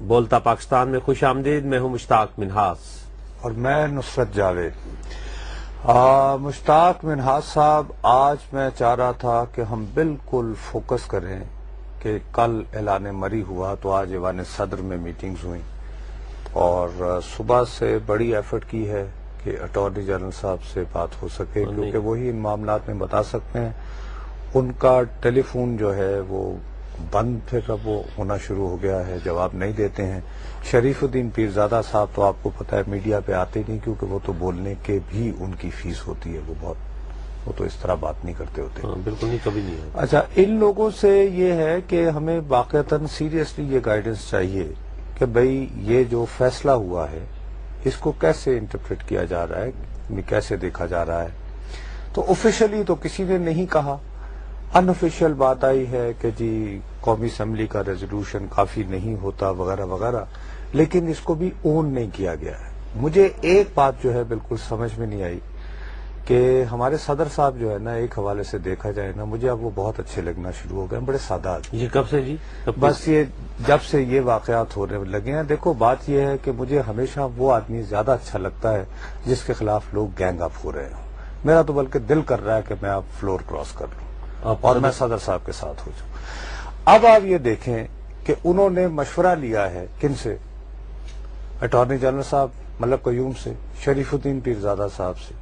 بولتا پاکستان میں خوش آمدید. میں ہوں مشتاق منہاس اور میں نصرت جاوید. مشتاق منہاس صاحب، آج میں چاہ رہا تھا کہ ہم بالکل فوکس کریں کہ کل اعلان مری ہوا تو آج ایوان صدر میں میٹنگز ہوئیں اور صبح سے بڑی ایفرٹ کی ہے کہ اٹارنی جنرل صاحب سے بات ہو سکے، کیونکہ وہی ان معاملات میں بتا سکتے ہیں. ان کا ٹیلی فون جو ہے وہ بند پھر اب وہ ہونا شروع ہو گیا ہے، جواب نہیں دیتے ہیں. شریف الدین پیرزادہ صاحب تو آپ کو پتہ ہے میڈیا پہ آتے نہیں، کیونکہ وہ تو بولنے کے بھی ان کی فیس ہوتی ہے، وہ تو اس طرح بات نہیں کرتے ہوتے. بالکل نہیں، کبھی نہیں ہے. اچھا، ان لوگوں سے یہ ہے کہ ہمیں واقعتاً سیریسلی یہ گائیڈنس چاہیے کہ بھئی یہ جو فیصلہ ہوا ہے اس کو کیسے انٹرپریٹ کیا جا رہا ہے، کیسے دیکھا جا رہا ہے. تو آفیشلی تو کسی نے نہیں کہا، ان آفیشیل بات آئی ہے کہ جی قومی اسمبلی کا ریزولوشن کافی نہیں ہوتا وغیرہ وغیرہ، لیکن اس کو بھی اون نہیں کیا گیا ہے. مجھے ایک بات جو ہے بالکل سمجھ میں نہیں آئی کہ ہمارے صدر صاحب جو ہے نا، ایک حوالے سے دیکھا جائے نا، مجھے اب وہ بہت اچھے لگنا شروع ہو گئے، بڑے سادہ آدمی. یہ کب سے جی؟ بس یہ جب سے یہ واقعات ہونے لگے ہیں. دیکھو بات یہ ہے کہ مجھے ہمیشہ وہ آدمی زیادہ اچھا لگتا ہے جس کے خلاف لوگ گینگ اپ ہو رہے ہوں. میرا تو بلکہ دل کر رہا ہے کہ میں اب فلور کراس کر لوں اور میں صدر صاحب کے ساتھ ہو جاؤں. اب آپ یہ دیکھیں کہ انہوں نے مشورہ لیا ہے کن سے؟ اٹارنی جنرل صاحب ملک قیوم سے، شریف الدین پیرزادہ صاحب سے.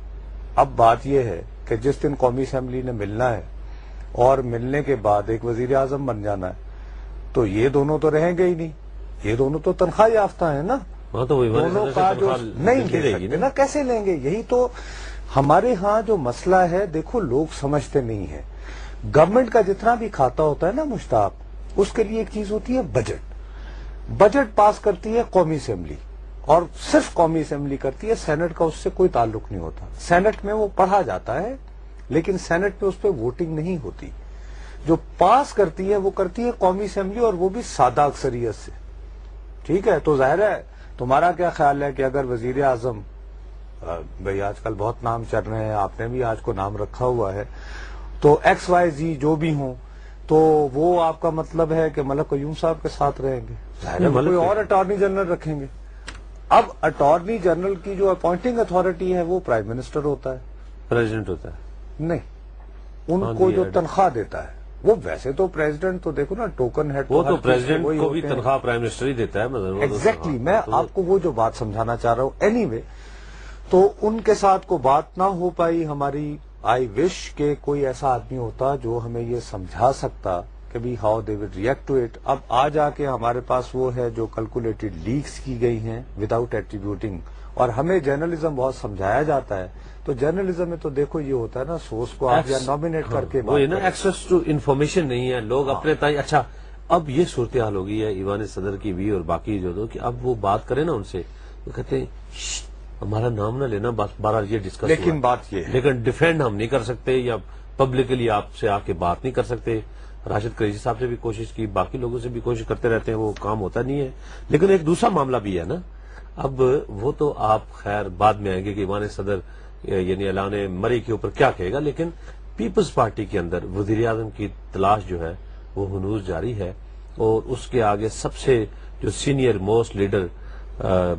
اب بات یہ ہے کہ جس دن قومی اسمبلی نے ملنا ہے اور ملنے کے بعد ایک وزیر اعظم بن جانا ہے، تو یہ دونوں تو رہیں گے ہی نہیں. یہ دونوں تو تنخواہ یافتہ ہیں نا، دونوں کا جو نہیں دے سکتے نا، کیسے لیں گے؟ یہی تو ہمارے ہاں جو مسئلہ ہے. دیکھو لوگ سمجھتے نہیں ہیں. گورنمنٹ کا جتنا بھی کھاتا ہوتا ہے نا مشتاق، اس کے لیے ایک چیز ہوتی ہے بجٹ. بجٹ پاس کرتی ہے قومی اسمبلی، اور صرف قومی اسمبلی کرتی ہے، سینٹ کا اس سے کوئی تعلق نہیں ہوتا. سینٹ میں وہ پڑھا جاتا ہے لیکن سینٹ میں اس پہ ووٹنگ نہیں ہوتی. جو پاس کرتی ہے وہ کرتی ہے قومی اسمبلی، اور وہ بھی سادہ اکثریت سے. ٹھیک ہے، تو ظاہر ہے تمہارا کیا خیال ہے کہ اگر وزیر اعظم، بھئی آج کل بہت نام چل رہے ہیں، آپ نے بھی آج کو نام رکھا ہوا ہے، تو ایکس وائی زی جو بھی ہوں، تو وہ آپ کا مطلب ہے کہ ملک قیوم صاحب کے ساتھ رہیں گے؟ ظاہر ہے کوئی اور اٹارنی جنرل رکھیں گے. اب اٹارنی جنرل کی جو اپوائنٹنگ اتھارٹی ہے وہ پرائم منسٹر ہوتا ہے، پریزیڈنٹ ہوتا ہے. نہیں، ان کو جو تنخواہ دیتا ہے وہ ویسے تو پریزیڈنٹ تو دیکھو نا ٹوکن ہیڈ، وہ تو پریزیڈنٹ کو بھی تنخواہ پرائم منسٹر ہی دیتا ہے. ایگزیکٹلی، میں آپ کو وہ جو بات سمجھانا چاہ رہا ہوں. اینی وے، تو ان کے ساتھ کو بات نہ ہو پائی ہماری. آئی وش کہ کوئی ایسا آدمی ہوتا جو ہمیں یہ سمجھا سکتا کہ بھی how they would react to it. اب آ جا کے ہمارے پاس وہ ہے جو کیلکولیٹڈ لیکس کی گئی ہیں وداؤٹ ایٹریبیوٹنگ، اور ہمیں جرنلزم بہت سمجھایا جاتا ہے. تو جرنلزم میں تو دیکھو یہ ہوتا ہے نا، سورس کو آپ یا نامینیٹ کر کے وہ نا ایکسیس ٹو انفارمیشن نہیں ہے، لوگ اپنے تائیں. اچھا، اب یہ صورتحال ہو گئی ہے ایوان صدر کی بھی اور باقی جو کہ اب وہ بات کریں نا ان سے، وہ کہتے ہیں ہمارا نام نہ لینا، بس بارہ یہ ڈسکس. لیکن بات یہ ہے، لیکن ڈیفینڈ ہم نہیں کر سکتے یا پبلکلی آپ سے آ کے بات نہیں کر سکتے. راشد قریشی صاحب سے بھی کوشش کی، باقی لوگوں سے بھی کوشش کرتے رہتے ہیں، وہ کام ہوتا نہیں ہے. لیکن ایک دوسرا معاملہ بھی ہے نا. اب وہ تو آپ خیر بعد میں آئیں گے کہ ایوان صدر یعنی اعلان مری کے اوپر کیا کہے گا، لیکن پیپلز پارٹی کے اندر وزیر اعظم کی تلاش جو ہے وہ ہنوز جاری ہے. اور اس کے آگے سب سے جو سینئر موسٹ لیڈر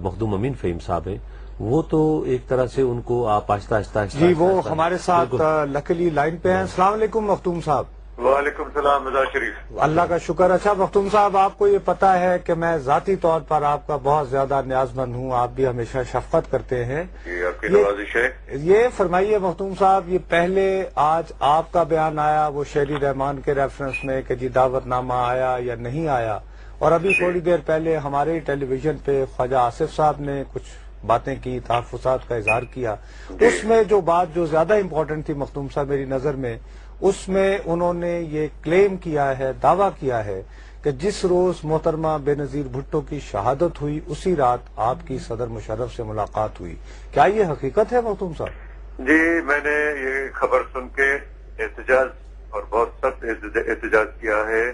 مخدوم امین فہیم صاحب ہیں، وہ تو ایک طرح سے ان کو آپ آہستہ آہستہ جی وہ ہمارے ساتھ لکلی لائن پہ ہیں. السلام علیکم مختوم صاحب. وعلیکم السلام مزار شریف. اللہ کا شکر. اچھا مختوم صاحب، آپ کو یہ پتا ہے کہ میں ذاتی طور پر آپ کا بہت زیادہ نیاز مند ہوں، آپ بھی ہمیشہ شفقت کرتے ہیں. یہ آپ کی نوازش ہے. یہ فرمائیے مختوم صاحب، یہ پہلے آج آپ کا بیان آیا وہ شہری رحمان کے ریفرنس میں کہ جی دعوت نامہ آیا یا نہیں آیا، اور ابھی تھوڑی دیر پہلے ہمارے ٹیلی ویژن پہ خواجہ آصف صاحب نے کچھ باتیں کی، تحفظات کا اظہار کیا. اس میں جو بات جو زیادہ امپورٹنٹ تھی مختوم صاحب میری نظر میں، اس میں انہوں نے یہ کلیم کیا ہے، دعویٰ کیا ہے کہ جس روز محترمہ بے نظیر بھٹو کی شہادت ہوئی اسی رات آپ کی صدر مشرف سے ملاقات ہوئی. کیا یہ حقیقت ہے مختوم صاحب؟ جی، میں نے یہ خبر سن کے احتجاج اور بہت سخت احتجاج کیا ہے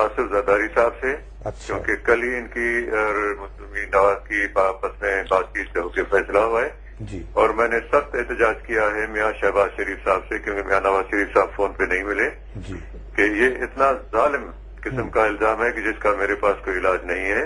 آصف زرداری صاحب سے. اچھا. کیونکہ کل ہی ان کی اور مسلمین نواز کی آپس میں بات چیت ہو کے فیصلہ ہوا ہے. جی. اور میں نے سخت احتجاج کیا ہے میاں شہباز شریف صاحب سے، کیونکہ میاں نواز شریف صاحب فون پہ نہیں ملے. جی. کہ یہ اتنا ظالم قسم کا الزام ہے کہ جس کا میرے پاس کوئی علاج نہیں ہے.